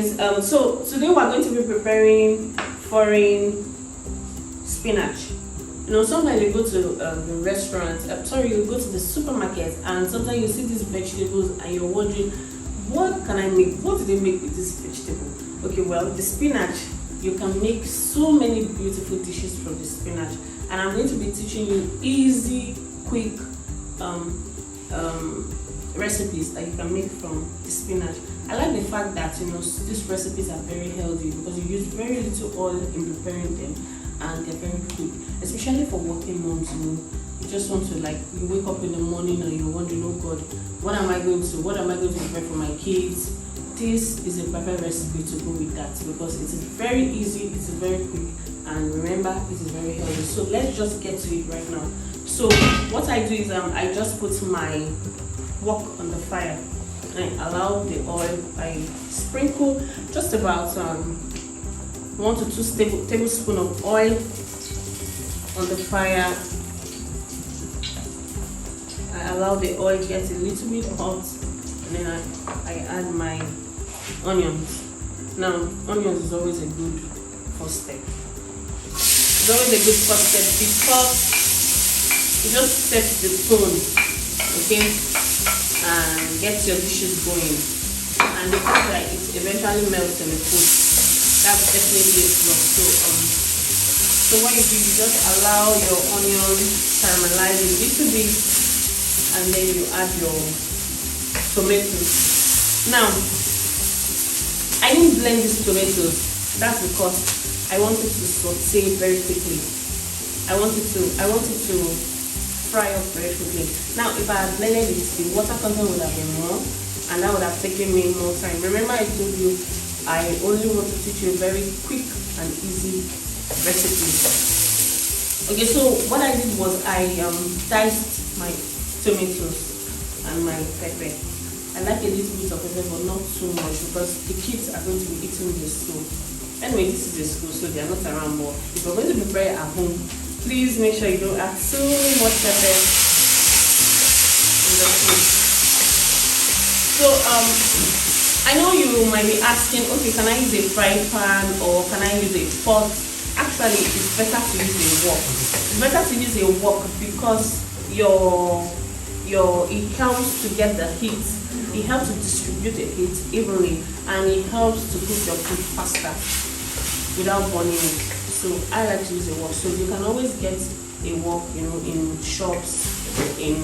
guys, so today we're going to be preparing foreign spinach. You know, sometimes you go to the restaurant, you go to the supermarket, and sometimes you see these vegetables and you're wondering, what can I make? What do they make with this vegetable? Okay, well, the spinach, you can make so many beautiful dishes from the spinach, and I'm going to be teaching you easy, quick recipes that you can make from the spinach. I like the fact that, you know, these recipes are very healthy because you use very little oil in preparing them, and they're very quick, especially for working moms. You know, you just want to, like, you wake up in the morning and you're wondering, oh God, what am I going to prepare for my kids? This is a perfect recipe to go with that because it is very easy, it's very quick, and remember, it is very healthy. So let's just get to it right now. So what I do is I just put my wok on the fire. I allow the oil. I sprinkle just about 1 to 2 tablespoons of oil on the fire. I allow the oil to get a little bit hot, and then I add my onions. Now, onions is always a good first step. It's always a good first step because it just sets the tone, okay, and gets your dishes going. And the fact that it eventually melts in the food, that's definitely a plus. So what you do, you just allow your onion caramelize a little bit, and then you add your tomatoes. Now, I didn't blend these tomatoes. That's because I wanted to saute very quickly. I wanted to fry up very quickly. Now, if I had blended it, the water content would have been more, and that would have taken me more time. Remember, I told you I only want to teach you a very quick and easy recipe. Okay, so what I did was I diced my tomatoes and my pepper. I like a little bit of pepper, but not too much because the kids are going to be eating this school. Anyway, this is a school, so they are not around. But if you're going to prepare at home, please make sure you don't add too much pepper in the food. So I know you might be asking, okay, can I use a frying pan or can I use a pot? Actually, it's better to use a wok. It's better to use a wok because it helps to get the heat. It helps to distribute the heat evenly, and it helps to cook your food faster without burning it. So I like to use a wok. So you can always get a wok, you know, in shops, in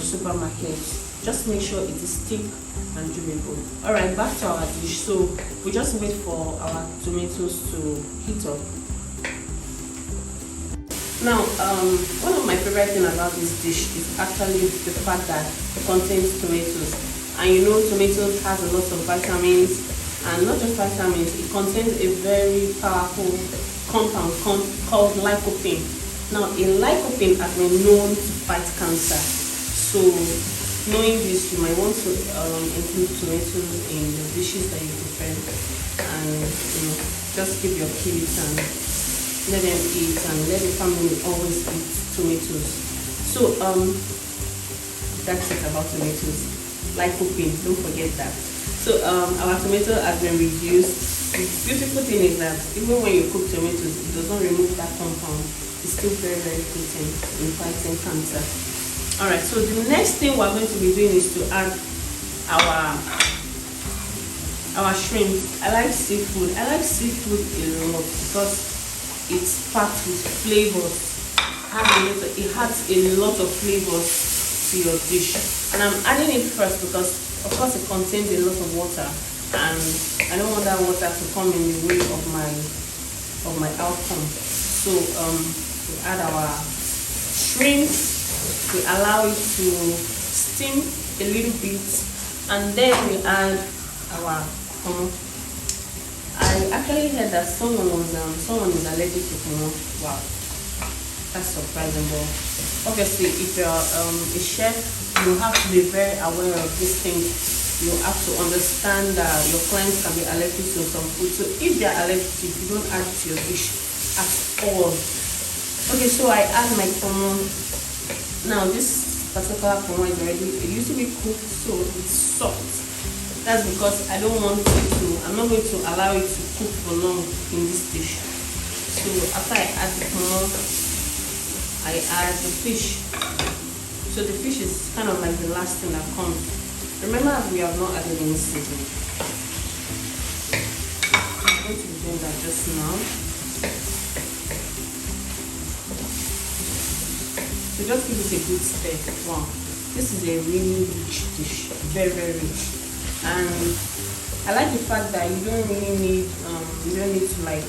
supermarkets. Just make sure it is thick and durable. All right, back to our dish. So we just wait for our tomatoes to heat up. Now, one of my favorite things about this dish is actually the fact that it contains tomatoes. And you know, tomatoes has a lot of vitamins, and not just vitamins, it contains a very powerful compound called lycopene. Now, a lycopene has been known to fight cancer. So, knowing this, you might want to include tomatoes in the dishes that you prepare, and just give your kids and let them eat, and let the family always eat tomatoes. So that's it about tomatoes. Lycopene, don't forget that. So our tomato has been reduced. The beautiful thing is that even when you cook tomatoes, it does not remove that compound. It's still very, very potent in fighting cancer. Alright, so the next thing we're going to be doing is to add our shrimps. I like seafood. I like seafood a lot because it's packed with flavors. It adds a lot of flavors to your dish. And I'm adding it first because, of course, it contains a lot of water, and I don't want that water to come in the way of my outcome. So we add our shrimp. We allow it to steam a little bit, and then we add our kpomo. I actually heard that someone is allergic to kpomo. Wow, that's surprising. But obviously, if you're a chef, you have to be very aware of these things. You have to understand that your clients can be allergic to some food. So if they're allergic, you don't add to your dish at all. Okay, so I add my kpomo. Now this particular kpomo is already a little bit cooked, so it's soft. That's because I don't want it to, I'm not going to allow it to cook for long in this dish. So after I add the kpomo, I add the fish. So the fish is kind of like the last thing that comes. Remember, we have not added any seasoning. I'm going to be doing that just now. So just give it a good stir. Wow, this is a really rich dish, very very rich. And I like the fact that you don't really need, you don't need to like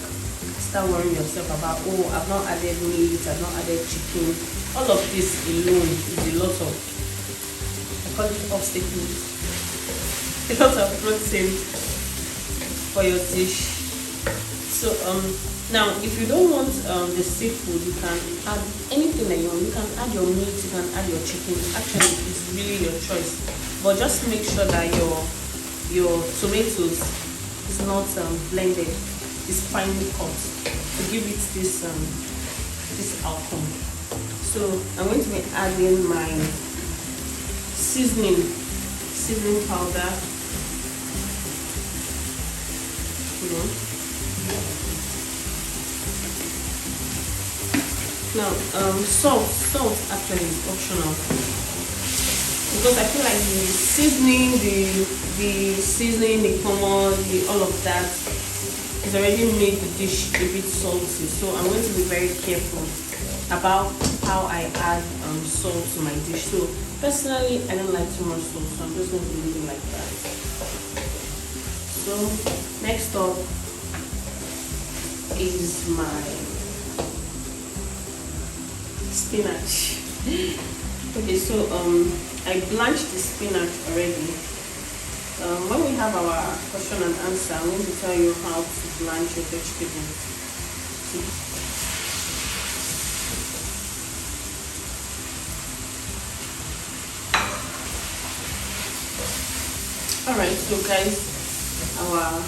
start worrying yourself about, oh, I've not added meat, I've not added chicken. All of this alone is a lot of, I call it obstacles, a lot of protein for your dish. So now if you don't want the seafood, you can add anything that you want. You can add your meat, you can add your chicken. Actually, it's really your choice, but just make sure that your tomatoes is not blended, it's finely cut to give it this this outcome. So I'm going to be adding my seasoning powder. Now salt actually is optional, because I feel like the seasoning, the kpomo, all of that is already made the dish a bit salty. So I'm going to be very careful about how I add salt to my dish. So personally, I don't like too much salt, so I'm just going to leave it like that. So next up is my spinach. Okay, so I blanched the spinach already. When we have our question and answer, I'm going to tell you how to blanch your vegetables. Alright, so guys, our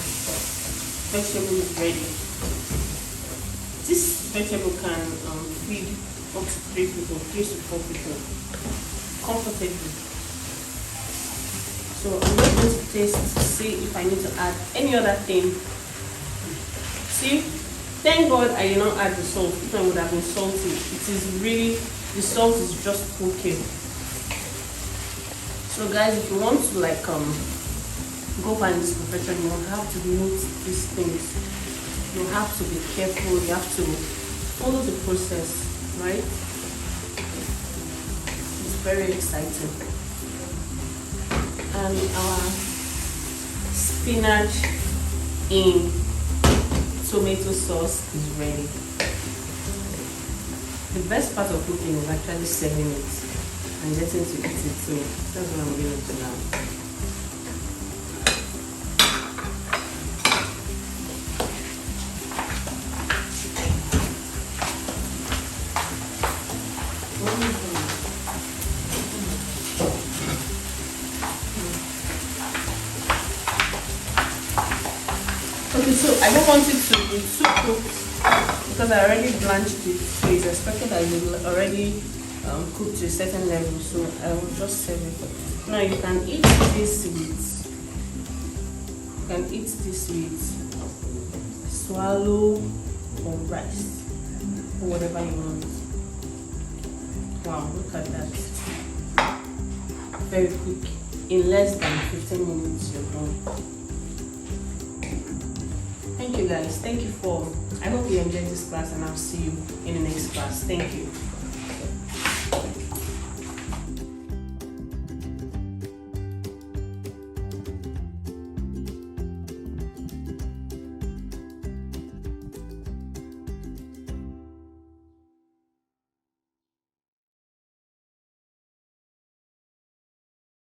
vegetable is ready. This vegetable can feed up to 3 people, 3 to 4 people comfortably. So I'm just going to taste to see if I need to add any other thing. See, thank God I did not add the salt. If I would have been salty, it is really, the salt is just okay. So guys, if you want to like go by this perfection, you have to note these things. You have to be careful. You have to follow the process, right? It's very exciting. And our spinach in tomato sauce is ready. The best part of cooking is actually serving it and getting to eat it. So that's what I'm going to do now. Okay, so I don't want it to be too cooked because I already blanched it, so it's expected that you will already cook to a certain level, so I will just serve it. Now you can eat this with, swallow or rice or whatever you want. Wow, look at that. Very quick. In less than 15 minutes you're done. Thank you guys. Thank you for, I hope you enjoyed this class, and I'll see you in the next class. Thank you.